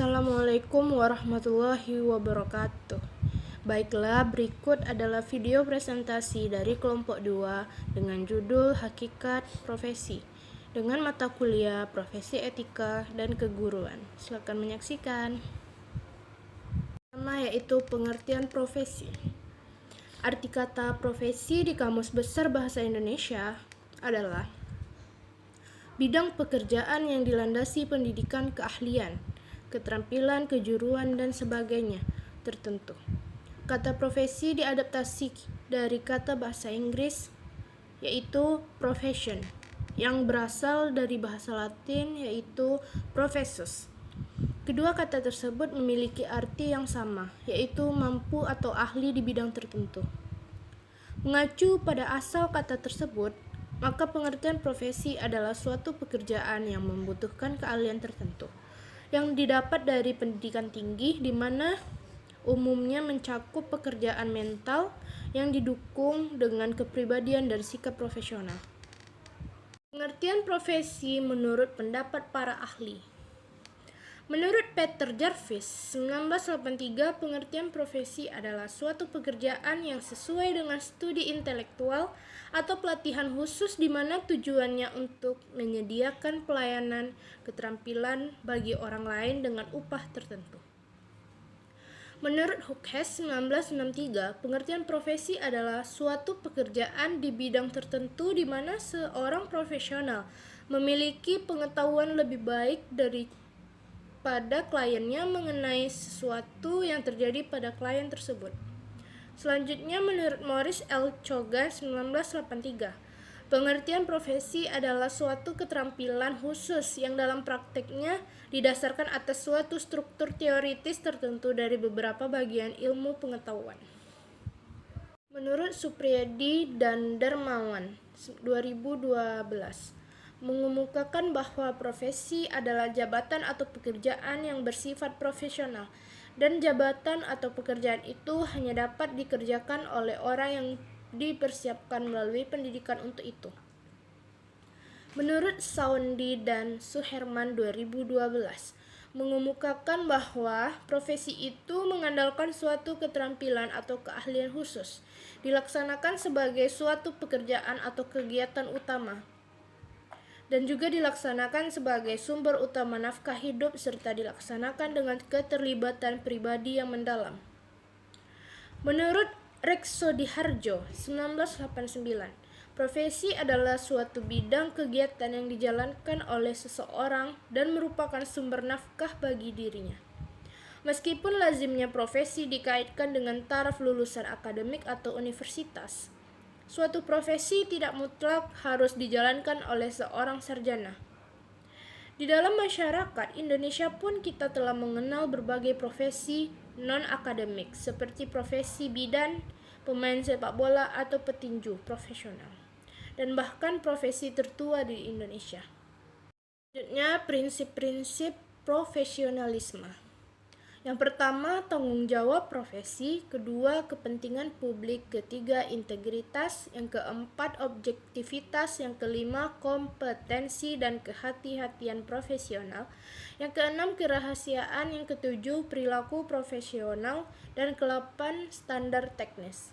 Assalamualaikum warahmatullahi wabarakatuh. Baiklah, berikut adalah video presentasi dari kelompok 2 dengan judul Hakikat Profesi dengan mata kuliah Profesi Etika dan Keguruan. Silakan menyaksikan. Pertama yaitu pengertian profesi. Arti kata profesi di Kamus Besar Bahasa Indonesia adalah bidang pekerjaan yang dilandasi pendidikan keahlian, keterampilan, kejuruan, dan sebagainya tertentu. Kata profesi diadaptasi dari kata bahasa Inggris yaitu profession yang berasal dari bahasa Latin yaitu professus. Kedua kata tersebut memiliki arti yang sama, yaitu mampu atau ahli di bidang tertentu. Mengacu pada asal kata tersebut, maka pengertian profesi adalah suatu pekerjaan yang membutuhkan keahlian tertentu yang didapat dari pendidikan tinggi, di mana umumnya mencakup pekerjaan mental yang didukung dengan kepribadian dan sikap profesional. Pengertian profesi menurut pendapat para ahli. Menurut Peter Jarvis, 1983, pengertian profesi adalah suatu pekerjaan yang sesuai dengan studi intelektual atau pelatihan khusus di mana tujuannya untuk menyediakan pelayanan keterampilan bagi orang lain dengan upah tertentu. Menurut Hughes, 1963, pengertian profesi adalah suatu pekerjaan di bidang tertentu di mana seorang profesional memiliki pengetahuan lebih baik pada kliennya mengenai sesuatu yang terjadi pada klien tersebut. Selanjutnya, menurut Morris L. Chogan 1983, pengertian profesi adalah suatu keterampilan khusus yang dalam prakteknya didasarkan atas suatu struktur teoritis tertentu dari beberapa bagian ilmu pengetahuan. Menurut Supriyadi dan Darmawan 2012, mengemukakan bahwa profesi adalah jabatan atau pekerjaan yang bersifat profesional, dan jabatan atau pekerjaan itu hanya dapat dikerjakan oleh orang yang dipersiapkan melalui pendidikan untuk itu. Menurut Saundi dan Suherman 2012, mengemukakan bahwa profesi itu mengandalkan suatu keterampilan atau keahlian khusus, dilaksanakan sebagai suatu pekerjaan atau kegiatan utama, dan juga dilaksanakan sebagai sumber utama nafkah hidup serta dilaksanakan dengan keterlibatan pribadi yang mendalam. Menurut Reksodiharjo 1989, profesi adalah suatu bidang kegiatan yang dijalankan oleh seseorang dan merupakan sumber nafkah bagi dirinya. Meskipun lazimnya profesi dikaitkan dengan taraf lulusan akademik atau universitas, suatu profesi tidak mutlak harus dijalankan oleh seorang sarjana. Di dalam masyarakat Indonesia pun kita telah mengenal berbagai profesi non-akademik seperti profesi bidan, pemain sepak bola atau petinju profesional, dan bahkan profesi tertua di Indonesia. Selanjutnya, prinsip-prinsip profesionalisme. Yang pertama, tanggung jawab profesi. Kedua, kepentingan publik. Ketiga, integritas. Yang keempat, objektivitas. Yang kelima, kompetensi dan kehati-hatian profesional. Yang keenam, kerahasiaan. Yang ketujuh, perilaku profesional. Dan kedelapan, standar teknis.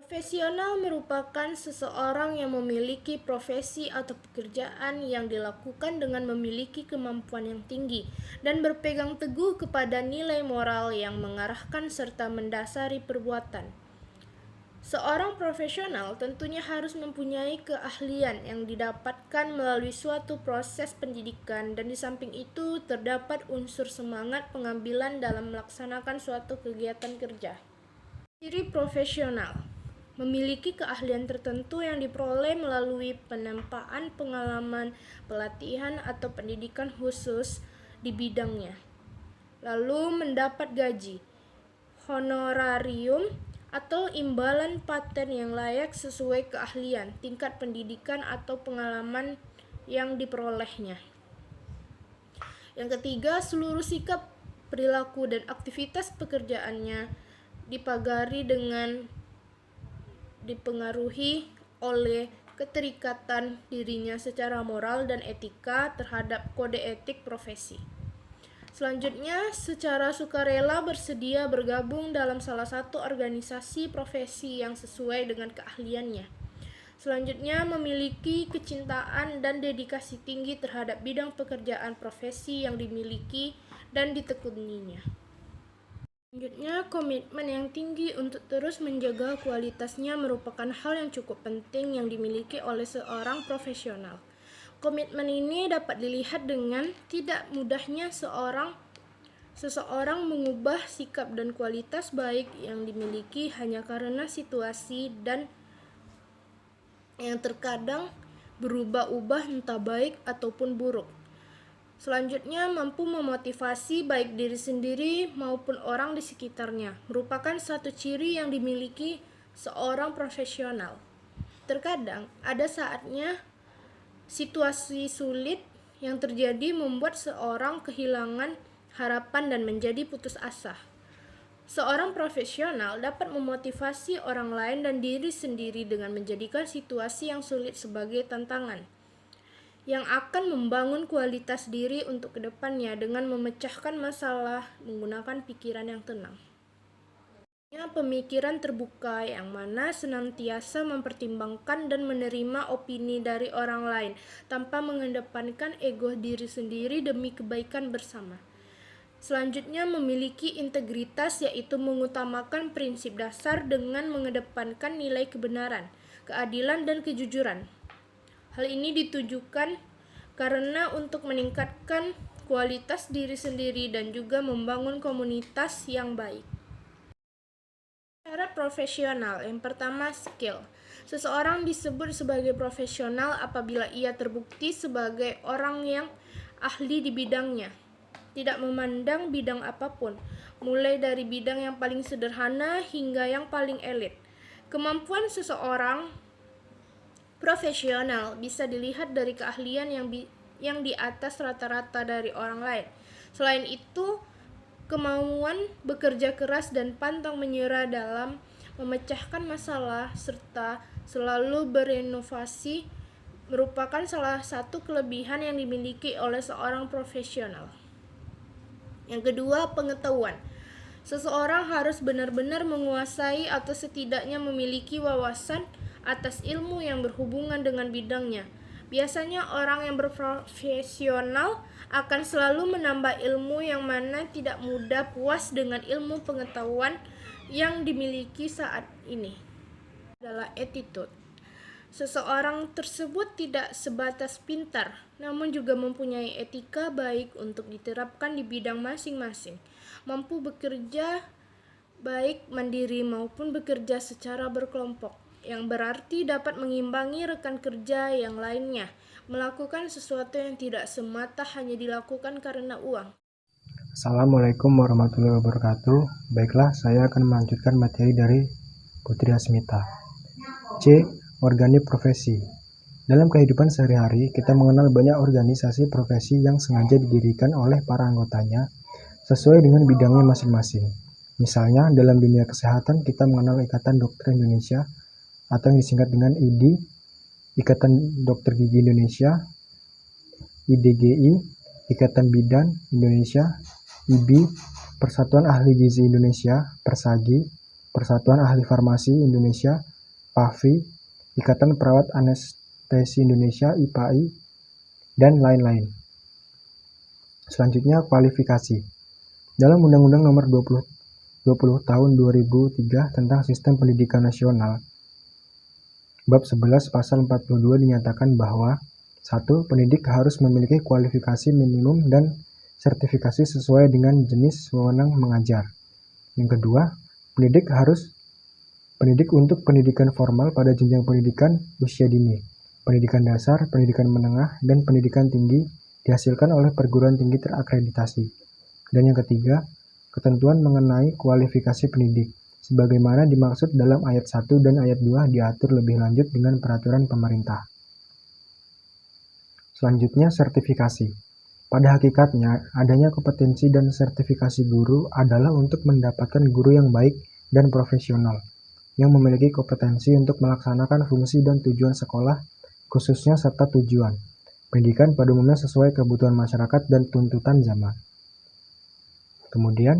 Profesional merupakan seseorang yang memiliki profesi atau pekerjaan yang dilakukan dengan memiliki kemampuan yang tinggi dan berpegang teguh kepada nilai moral yang mengarahkan serta mendasari perbuatan. Seorang profesional tentunya harus mempunyai keahlian yang didapatkan melalui suatu proses pendidikan, dan di samping itu terdapat unsur semangat pengambilan dalam melaksanakan suatu kegiatan kerja. Ciri profesional: memiliki keahlian tertentu yang diperoleh melalui penempaan pengalaman, pelatihan, atau pendidikan khusus di bidangnya. Lalu mendapat gaji, honorarium, atau imbalan paten yang layak sesuai keahlian, tingkat pendidikan, atau pengalaman yang diperolehnya. Yang ketiga, seluruh sikap, perilaku, dan aktivitas pekerjaannya dipengaruhi oleh keterikatan dirinya secara moral dan etika terhadap kode etik profesi. Selanjutnya, secara sukarela bersedia bergabung dalam salah satu organisasi profesi yang sesuai dengan keahliannya. Selanjutnya, memiliki kecintaan dan dedikasi tinggi terhadap bidang pekerjaan profesi yang dimiliki dan ditekuninya. Selanjutnya, komitmen yang tinggi untuk terus menjaga kualitasnya merupakan hal yang cukup penting yang dimiliki oleh seorang profesional. Komitmen ini dapat dilihat dengan tidak mudahnya seseorang mengubah sikap dan kualitas baik yang dimiliki hanya karena situasi dan yang terkadang berubah-ubah entah baik ataupun buruk. Selanjutnya, mampu memotivasi baik diri sendiri maupun orang di sekitarnya, merupakan satu ciri yang dimiliki seorang profesional. Terkadang ada saatnya situasi sulit yang terjadi membuat seorang kehilangan harapan dan menjadi putus asa. Seorang profesional dapat memotivasi orang lain dan diri sendiri dengan menjadikan situasi yang sulit sebagai tantangan yang akan membangun kualitas diri untuk kedepannya dengan memecahkan masalah menggunakan pikiran yang tenang. Pemikiran terbuka yang mana senantiasa mempertimbangkan dan menerima opini dari orang lain tanpa mengedepankan ego diri sendiri demi kebaikan bersama. Selanjutnya, memiliki integritas, yaitu mengutamakan prinsip dasar dengan mengedepankan nilai kebenaran, keadilan, dan kejujuran. Hal ini ditujukan karena untuk meningkatkan kualitas diri sendiri dan juga membangun komunitas yang baik. Syarat profesional. Yang pertama, skill. Seseorang disebut sebagai profesional apabila ia terbukti sebagai orang yang ahli di bidangnya, tidak memandang bidang apapun, mulai dari bidang yang paling sederhana hingga yang paling elit. Kemampuan seseorang profesional bisa dilihat dari keahlian yang di atas rata-rata dari orang lain. Selain itu, kemauan bekerja keras dan pantang menyerah dalam memecahkan masalah serta selalu berinovasi merupakan salah satu kelebihan yang dimiliki oleh seorang profesional. Yang kedua, pengetahuan. Seseorang harus benar-benar menguasai atau setidaknya memiliki wawasan atas ilmu yang berhubungan dengan bidangnya. Biasanya orang yang berprofesional akan selalu menambah ilmu yang mana tidak mudah puas dengan ilmu pengetahuan yang dimiliki saat ini. Adalah attitude. Seseorang tersebut tidak sebatas pintar, namun juga mempunyai etika baik untuk diterapkan di bidang masing-masing. Mampu bekerja baik mandiri maupun bekerja secara berkelompok, yang berarti dapat mengimbangi rekan kerja yang lainnya, melakukan sesuatu yang tidak semata hanya dilakukan karena uang. Assalamualaikum warahmatullahi wabarakatuh. Baiklah, saya akan melanjutkan materi dari Putri Asmita. C. Organik profesi. Dalam kehidupan sehari-hari, kita mengenal banyak organisasi profesi yang sengaja didirikan oleh para anggotanya sesuai dengan bidangnya masing-masing. Misalnya, dalam dunia kesehatan, kita mengenal Ikatan Dokter Indonesia atau yang disingkat dengan IDI, Ikatan Dokter Gigi Indonesia, IDGI, Ikatan Bidan Indonesia, IBI, Persatuan Ahli Gizi Indonesia, Persagi, Persatuan Ahli Farmasi Indonesia, PAVI, Ikatan Perawat Anestesi Indonesia, IPAI, dan lain-lain. Selanjutnya, kualifikasi. Dalam Undang-Undang Nomor 20 Tahun 2003 tentang Sistem Pendidikan Nasional, Bab 11 Pasal 42 dinyatakan bahwa 1. Pendidik harus memiliki kualifikasi minimum dan sertifikasi sesuai dengan jenis wewenang mengajar. Yang kedua, pendidik untuk pendidikan formal pada jenjang pendidikan usia dini, pendidikan dasar, pendidikan menengah, dan pendidikan tinggi dihasilkan oleh perguruan tinggi terakreditasi. Dan yang ketiga, ketentuan mengenai kualifikasi pendidik, sebagaimana dimaksud dalam ayat 1 dan ayat 2 diatur lebih lanjut dengan peraturan pemerintah. Selanjutnya, sertifikasi. Pada hakikatnya, adanya kompetensi dan sertifikasi guru adalah untuk mendapatkan guru yang baik dan profesional, yang memiliki kompetensi untuk melaksanakan fungsi dan tujuan sekolah, khususnya serta tujuan pendidikan pada umumnya sesuai kebutuhan masyarakat dan tuntutan zaman. Kemudian,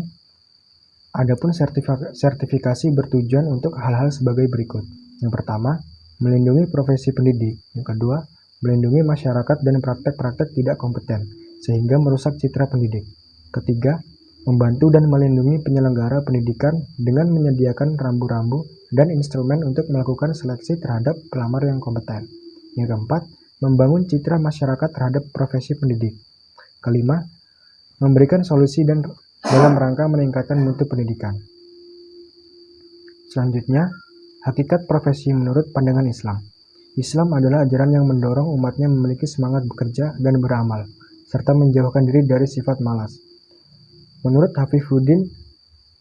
adapun sertifikasi bertujuan untuk hal-hal sebagai berikut. Yang pertama, melindungi profesi pendidik. Yang kedua, melindungi masyarakat dan praktek-praktek tidak kompeten, sehingga merusak citra pendidik. Ketiga, membantu dan melindungi penyelenggara pendidikan dengan menyediakan rambu-rambu dan instrumen untuk melakukan seleksi terhadap pelamar yang kompeten. Yang keempat, membangun citra masyarakat terhadap profesi pendidik. Kelima, memberikan solusi dan dalam rangka meningkatkan mutu pendidikan. Selanjutnya, hakikat profesi menurut pandangan Islam. Islam adalah ajaran yang mendorong umatnya memiliki semangat bekerja dan beramal, serta menjauhkan diri dari sifat malas. Menurut Hafifuddin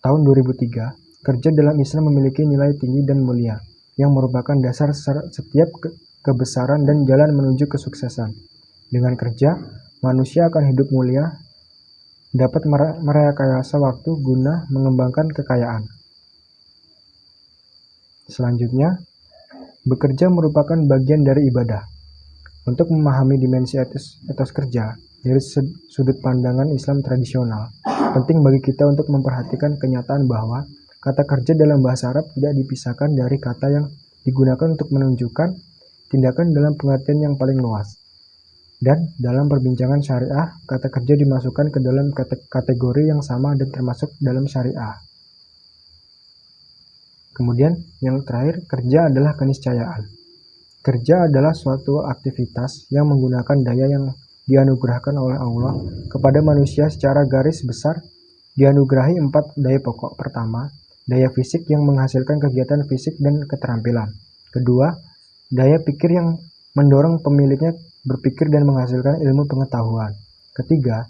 tahun 2003, kerja dalam Islam memiliki nilai tinggi dan mulia, yang merupakan dasar setiap kebesaran dan jalan menuju kesuksesan. Dengan kerja, manusia akan hidup mulia, dapat merekayasa waktu guna mengembangkan kekayaan. Selanjutnya, bekerja merupakan bagian dari ibadah. Untuk memahami dimensi etos kerja dari sudut pandangan Islam tradisional, penting bagi kita untuk memperhatikan kenyataan bahwa kata kerja dalam bahasa Arab tidak dipisahkan dari kata yang digunakan untuk menunjukkan tindakan dalam pengertian yang paling luas. Dan dalam perbincangan syariah, kata kerja dimasukkan ke dalam kategori yang sama dan termasuk dalam syariah. Kemudian yang terakhir, kerja adalah keniscayaan. Kerja adalah suatu aktivitas yang menggunakan daya yang dianugerahkan oleh Allah kepada manusia secara garis besar dianugerahi 4 daya pokok. Pertama, daya fisik yang menghasilkan kegiatan fisik dan keterampilan. Kedua, daya pikir yang mendorong pemiliknya berpikir dan menghasilkan ilmu pengetahuan. Ketiga,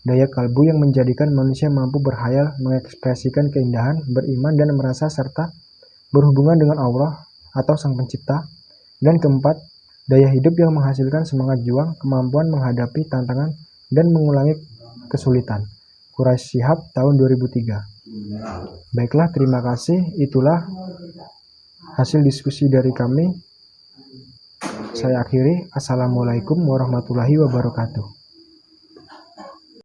daya kalbu yang menjadikan manusia mampu berhayal, mengekspresikan keindahan, beriman dan merasa serta berhubungan dengan Allah atau Sang Pencipta. Dan keempat, daya hidup yang menghasilkan semangat juang, kemampuan menghadapi tantangan dan mengulangi kesulitan. Quraish Shihab tahun 2003. Baiklah, terima kasih. Itulah hasil diskusi dari kami. Saya akhiri. Assalamualaikum warahmatullahi wabarakatuh.